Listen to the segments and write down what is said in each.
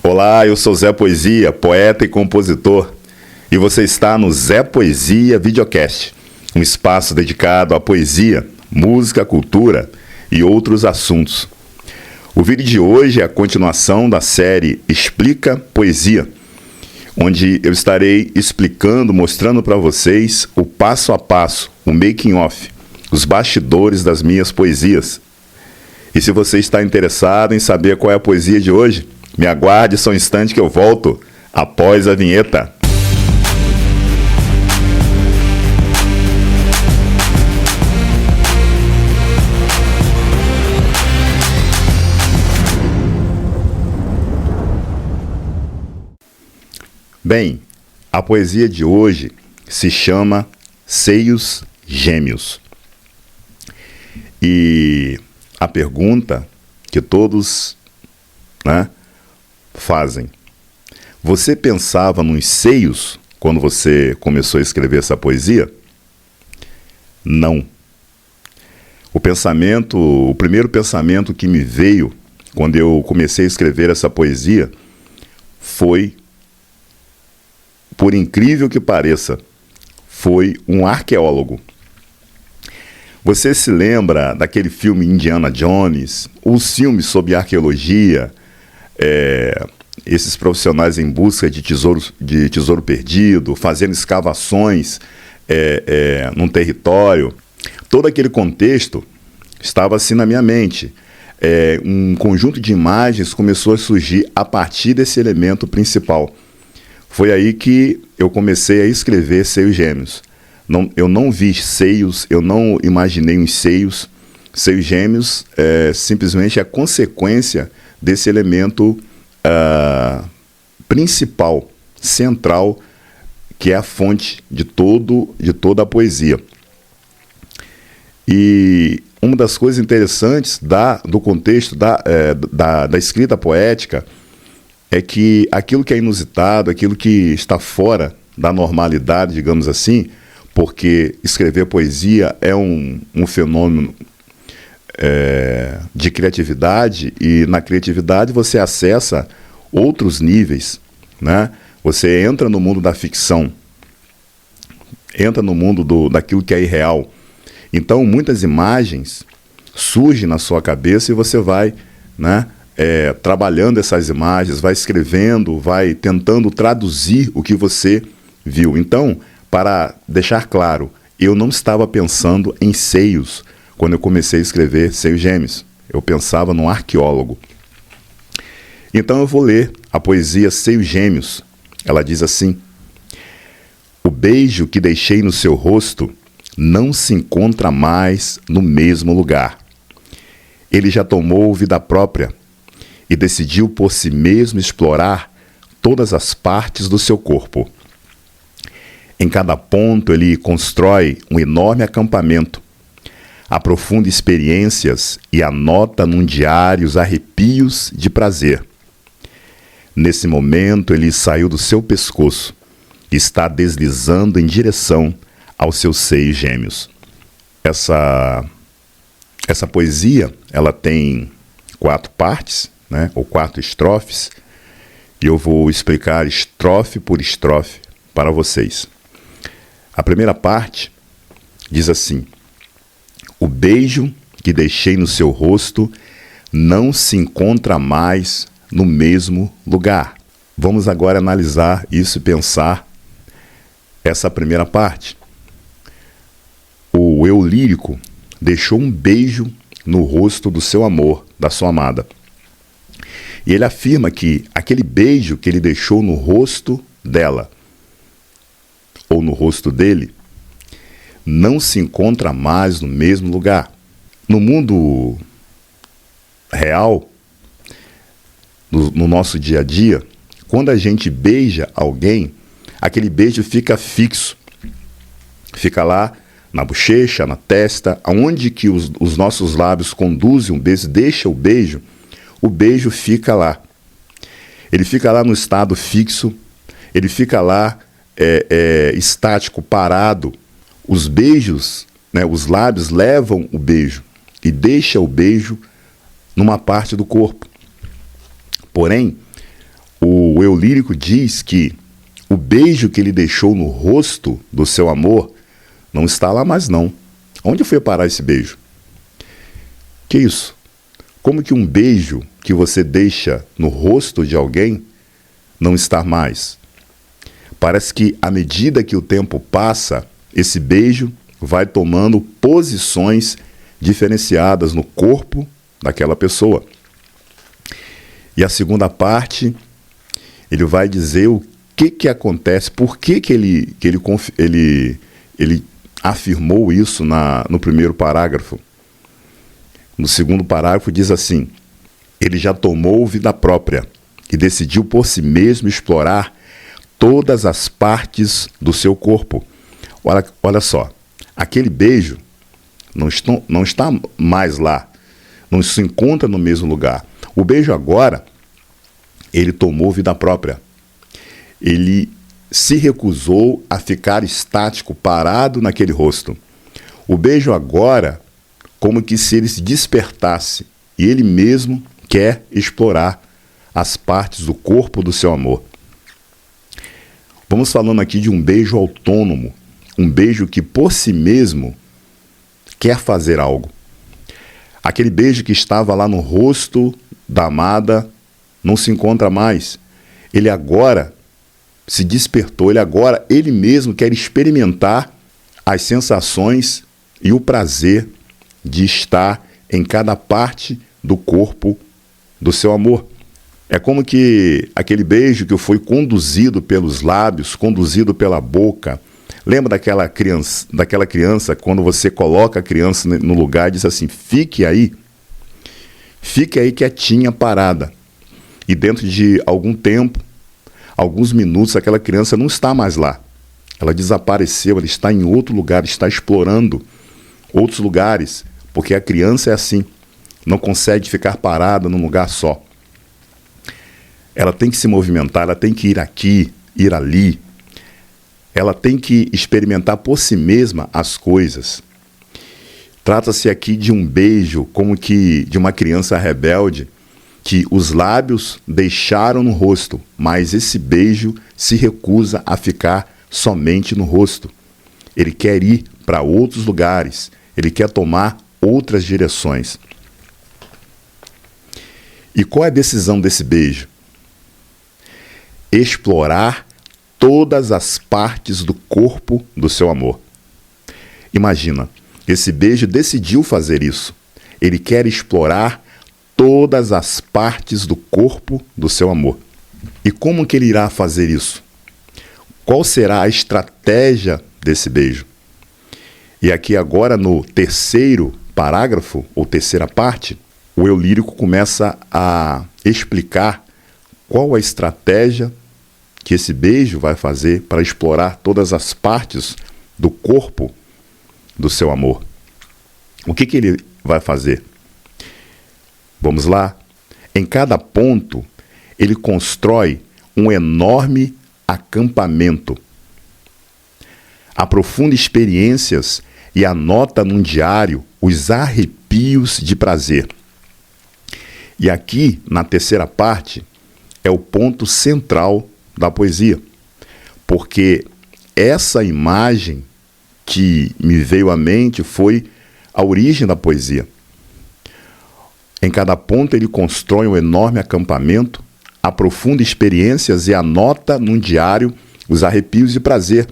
Olá, eu sou Zé Poesia, poeta e compositor, e você está no Zé Poesia Videocast, um espaço dedicado à poesia, música, cultura e outros assuntos. O vídeo de hoje é a continuação da série Explica Poesia, onde eu estarei explicando, mostrando para vocês o passo a passo, o making of, os bastidores das minhas poesias. E se você está interessado em saber qual é a poesia de hoje, me aguarde só um instante que eu volto após a vinheta. Bem, a poesia de hoje se chama Seios Gêmeos. E a pergunta que todos, fazem: você pensava nos seios quando você começou a escrever essa poesia? Não. O primeiro pensamento que me veio quando eu comecei a escrever essa poesia foi, por incrível que pareça, foi um arqueólogo. Você se lembra daquele filme Indiana Jones, os filmes sobre arqueologia, esses profissionais em busca de tesouro perdido, fazendo escavações num território? Todo aquele contexto estava assim na minha mente. Um conjunto de imagens começou a surgir a partir desse elemento principal. Foi aí que eu comecei a escrever Seios Gêmeos. Eu não vi seios, eu não imaginei uns seios. Seios Gêmeos é simplesmente a consequência desse elemento principal, central, que é a fonte de toda a poesia. E uma das coisas interessantes do contexto da escrita poética é que aquilo que é inusitado, aquilo que está fora da normalidade, digamos assim, porque escrever poesia é um fenômeno de criatividade, e na criatividade você acessa outros níveis, né? Você entra no mundo da ficção, entra no mundo daquilo que é irreal. Então muitas imagens surgem na sua cabeça e você vai, trabalhando essas imagens, vai escrevendo, vai tentando traduzir o que você viu. Então, para deixar claro, eu não estava pensando em seios quando eu comecei a escrever Seios Gêmeos. Eu pensava num arqueólogo. Então eu vou ler a poesia Seios Gêmeos. Ela diz assim: o beijo que deixei no seu rosto não se encontra mais no mesmo lugar. Ele já tomou vida própria e decidiu por si mesmo explorar todas as partes do seu corpo. Em cada ponto ele constrói um enorme acampamento, aprofunda experiências e anota num diário os arrepios de prazer. Nesse momento ele saiu do seu pescoço e está deslizando em direção aos seus seios gêmeos. Essa poesia, ela tem 4 partes, ou 4 estrofes, e eu vou explicar estrofe por estrofe para vocês. A primeira parte diz assim: o beijo que deixei no seu rosto não se encontra mais no mesmo lugar. Vamos agora analisar isso e pensar essa primeira parte. O eu lírico deixou um beijo no rosto do seu amor, da sua amada. E ele afirma que aquele beijo que ele deixou no rosto dela, ou no rosto dele, não se encontra mais no mesmo lugar. No mundo real, no nosso dia a dia, quando a gente beija alguém, aquele beijo fica fixo. Fica lá na bochecha, na testa, aonde que os nossos lábios conduzem um beijo, deixa o beijo fica lá. Ele fica lá no estado fixo, ele fica lá estático, parado. Os beijos, os lábios levam o beijo e deixa o beijo numa parte do corpo. Porém, o eu lírico diz que o beijo que ele deixou no rosto do seu amor não está lá mais não. Onde foi parar esse beijo? Que isso? Como que um beijo que você deixa no rosto de alguém não está mais? Parece que à medida que o tempo passa, esse beijo vai tomando posições diferenciadas no corpo daquela pessoa. E a segunda parte, ele vai dizer o que acontece, por que ele afirmou isso no primeiro parágrafo. No segundo parágrafo diz assim: ele já tomou vida própria e decidiu por si mesmo explorar todas as partes do seu corpo. Olha só, aquele beijo não está mais lá, não se encontra no mesmo lugar. O beijo agora, ele tomou vida própria. Ele se recusou a ficar estático, parado naquele rosto. O beijo agora, como que se ele se despertasse, e ele mesmo quer explorar as partes do corpo do seu amor. Vamos falando aqui de um beijo autônomo, um beijo que por si mesmo quer fazer algo. Aquele beijo que estava lá no rosto da amada não se encontra mais. Ele agora se despertou, ele mesmo quer experimentar as sensações e o prazer de estar em cada parte do corpo do seu amor. É como que aquele beijo que foi conduzido pelos lábios, conduzido pela boca. Lembra daquela criança, quando você coloca a criança no lugar e diz assim: fique aí quietinha, parada. E dentro de algum tempo, alguns minutos, aquela criança não está mais lá. Ela desapareceu, ela está em outro lugar, está explorando outros lugares, porque a criança é assim, não consegue ficar parada num lugar só. Ela tem que se movimentar, ela tem que ir aqui, ir ali. Ela tem que experimentar por si mesma as coisas. Trata-se aqui de um beijo, como que de uma criança rebelde, que os lábios deixaram no rosto, mas esse beijo se recusa a ficar somente no rosto. Ele quer ir para outros lugares, ele quer tomar outras direções. E qual é a decisão desse beijo? Explorar todas as partes do corpo do seu amor. Imagina, esse beijo decidiu fazer isso. Ele quer explorar todas as partes do corpo do seu amor. E como que ele irá fazer isso? Qual será a estratégia desse beijo? E aqui agora no terceiro parágrafo, ou terceira parte, o eu lírico começa a explicar qual a estratégia que esse beijo vai fazer para explorar todas as partes do corpo do seu amor. O que ele vai fazer? Vamos lá? Em cada ponto, ele constrói um enorme acampamento. Aprofunda experiências e anota num diário os arrepios de prazer. E aqui, na terceira parte, é o ponto central da poesia, porque essa imagem que me veio à mente foi a origem da poesia. Em cada ponto ele constrói um enorme acampamento, aprofunda experiências e anota num diário os arrepios de prazer.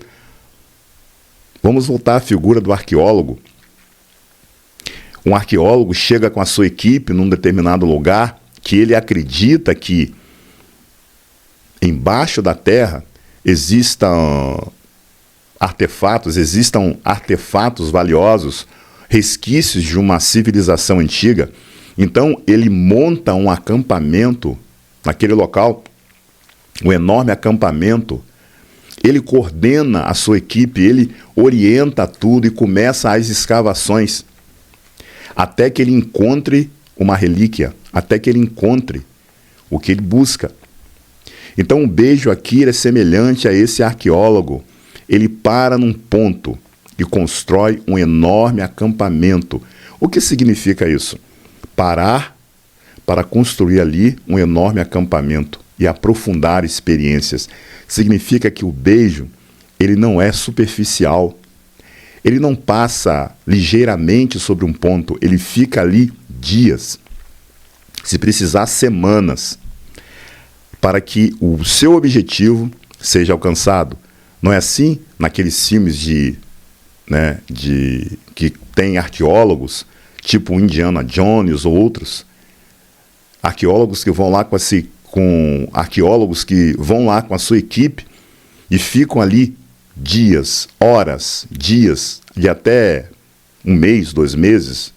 Vamos voltar à figura do arqueólogo. Um arqueólogo chega com a sua equipe num determinado lugar que ele acredita que embaixo da terra existam artefatos valiosos, resquícios de uma civilização antiga. Então ele monta um acampamento naquele local, um enorme acampamento. Ele coordena a sua equipe, ele orienta tudo e começa as escavações, até que ele encontre uma relíquia, até que ele encontre o que ele busca. Então o beijo aqui é semelhante a esse arqueólogo. Ele para num ponto e constrói um enorme acampamento. O que significa isso? Parar para construir ali um enorme acampamento. e aprofundar experiências. Significa que o beijo, ele não é superficial. Ele não passa ligeiramente sobre um ponto, ele fica ali dias, se precisar semanas, para que o seu objetivo seja alcançado. Não é assim naqueles filmes que tem arqueólogos, tipo Indiana Jones ou outros, arqueólogos que vão lá com arqueólogos que vão lá com a sua equipe e ficam ali dias, horas, dias e até um mês, 2 meses,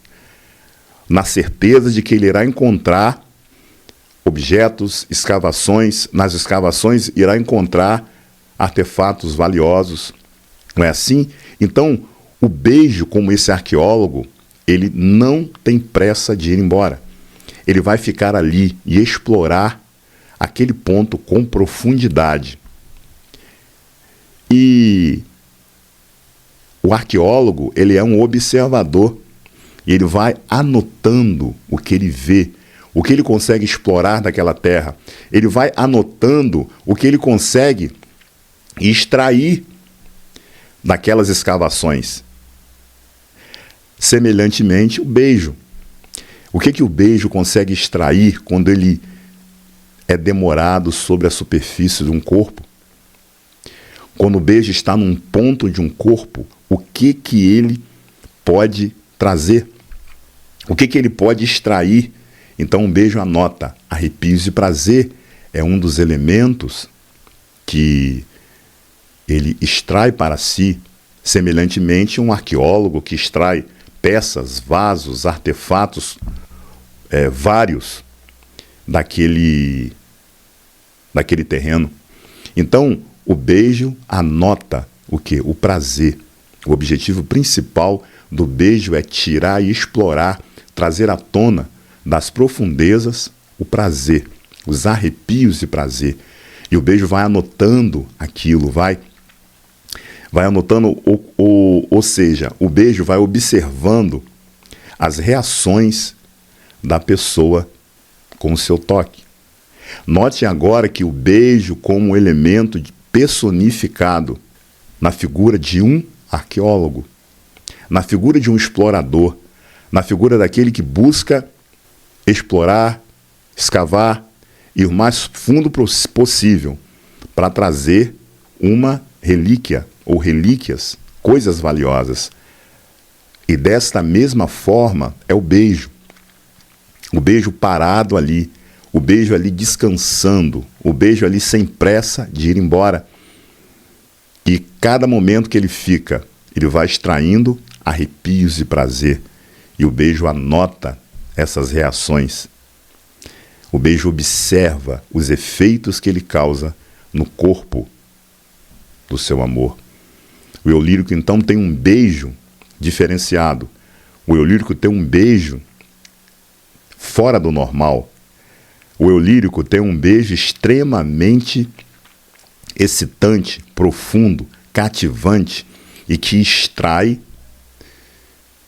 na certeza de que ele irá encontrar objetos, escavações, nas escavações irá encontrar artefatos valiosos. Não é assim? Então, o beijo, como esse arqueólogo, ele não tem pressa de ir embora. Ele vai ficar ali e explorar aquele ponto com profundidade. E o arqueólogo, ele é um observador. E ele vai anotando o que ele vê, o que ele consegue explorar daquela terra. Ele vai anotando o que ele consegue extrair daquelas escavações. Semelhantemente, o beijo. O que o beijo consegue extrair quando ele é demorado sobre a superfície de um corpo? Quando o beijo está num ponto de um corpo, o que ele pode trazer? O que ele pode extrair? Então, um beijo anota. Arrepios de prazer é um dos elementos que ele extrai para si. Semelhantemente, um arqueólogo que extrai peças, vasos, artefatos vários daquele terreno. Então, o beijo anota o quê? O prazer. O objetivo principal do beijo é tirar e explorar, trazer à tona das profundezas o prazer, os arrepios de prazer. E o beijo vai anotando aquilo, vai anotando, ou seja, o beijo vai observando as reações da pessoa com o seu toque. Note agora que o beijo, como elemento personificado na figura de um arqueólogo, na figura de um explorador, na figura daquele que busca explorar, escavar, ir o mais fundo possível para trazer uma relíquia ou relíquias, coisas valiosas. E desta mesma forma é o beijo. O beijo parado ali, o beijo ali descansando, o beijo ali sem pressa de ir embora. E cada momento que ele fica, ele vai extraindo arrepios de prazer. E o beijo anota essas reações. O beijo observa os efeitos que ele causa no corpo do seu amor. O eu lírico, então, tem um beijo diferenciado. O eu lírico tem um beijo fora do normal. O eu lírico tem um beijo extremamente excitante, profundo, cativante e que extrai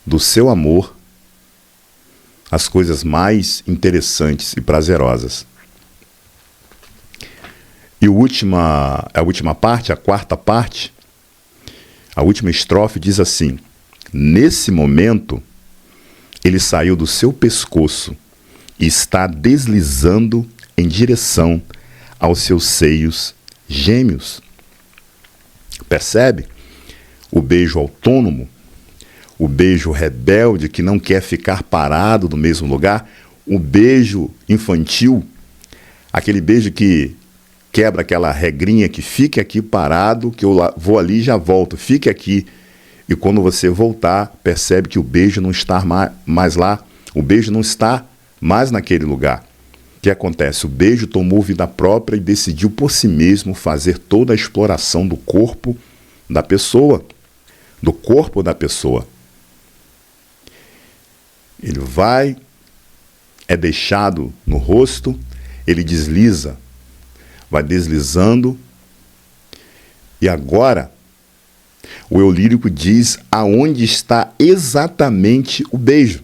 do seu amor as coisas mais interessantes e prazerosas. E a última parte, a quarta parte, a última estrofe diz assim: nesse momento, ele saiu do seu pescoço e está deslizando em direção aos seus seios gêmeos. Percebe? O beijo autônomo, o beijo rebelde que não quer ficar parado no mesmo lugar, o beijo infantil, aquele beijo que quebra aquela regrinha que fique aqui parado, que eu vou ali e já volto, fique aqui. E quando você voltar, percebe que o beijo não está mais lá, o beijo não está mais naquele lugar. O que acontece? O beijo tomou vida própria e decidiu por si mesmo fazer toda a exploração do corpo da pessoa, do corpo da pessoa. Ele vai, é deixado no rosto, ele desliza, vai deslizando, e agora o eu lírico diz aonde está exatamente o beijo.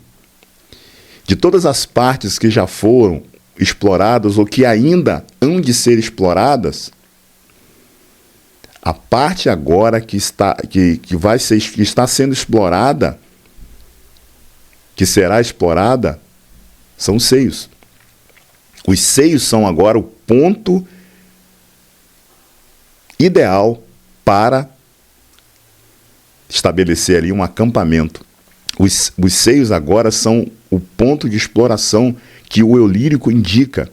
De todas as partes que já foram exploradas ou que ainda hão de ser exploradas, a parte agora que está sendo explorada, que será explorada, são os seios. Os seios são agora o ponto ideal para estabelecer ali um acampamento. Os seios agora são o ponto de exploração que o eu lírico indica.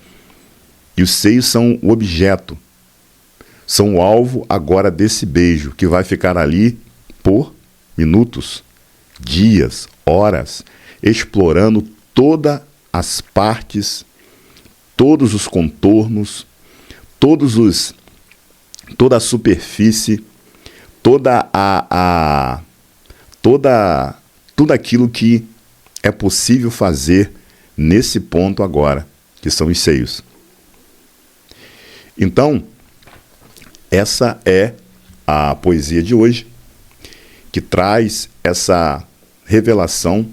E os seios são o objeto. São o alvo agora desse beijo, que vai ficar ali por minutos, dias, horas, explorando todas as partes, todos os contornos, toda a superfície, tudo aquilo que é possível fazer nesse ponto agora, que são os seios. Então, essa é a poesia de hoje, que traz essa revelação,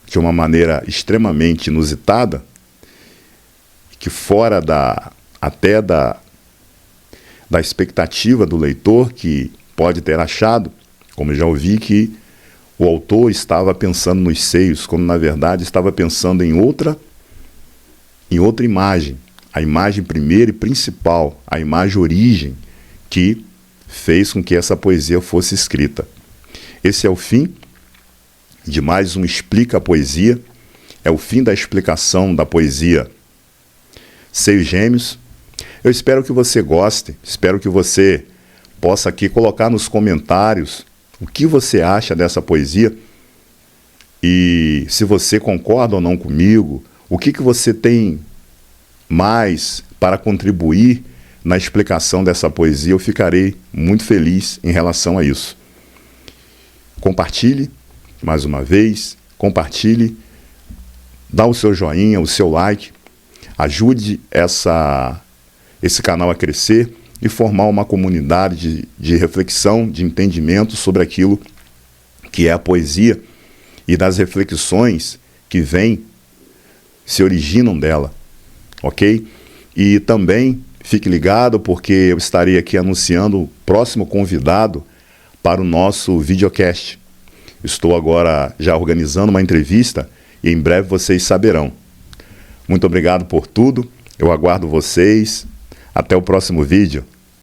de uma maneira extremamente inusitada, que fora da expectativa do leitor, que pode ter achado, como já ouvi, que o autor estava pensando nos seios, quando na verdade estava pensando em outra imagem, a imagem primeira e principal, a imagem origem, que fez com que essa poesia fosse escrita. Esse é o fim de mais um Explica a Poesia, é o fim da explicação da poesia Seios Gêmeos. Eu espero que você goste, espero que você possa aqui colocar nos comentários o que você acha dessa poesia e se você concorda ou não comigo, o que você tem mais para contribuir na explicação dessa poesia. Eu ficarei muito feliz em relação a isso. Compartilhe, mais uma vez, compartilhe, dá o seu joinha, o seu like, ajude esse canal a crescer e formar uma comunidade de reflexão, de entendimento sobre aquilo que é a poesia e das reflexões que se originam dela, ok? E também fique ligado, porque eu estarei aqui anunciando o próximo convidado para o nosso videocast. Estou agora já organizando uma entrevista e em breve vocês saberão. Muito obrigado por tudo, eu aguardo vocês. Até o próximo vídeo.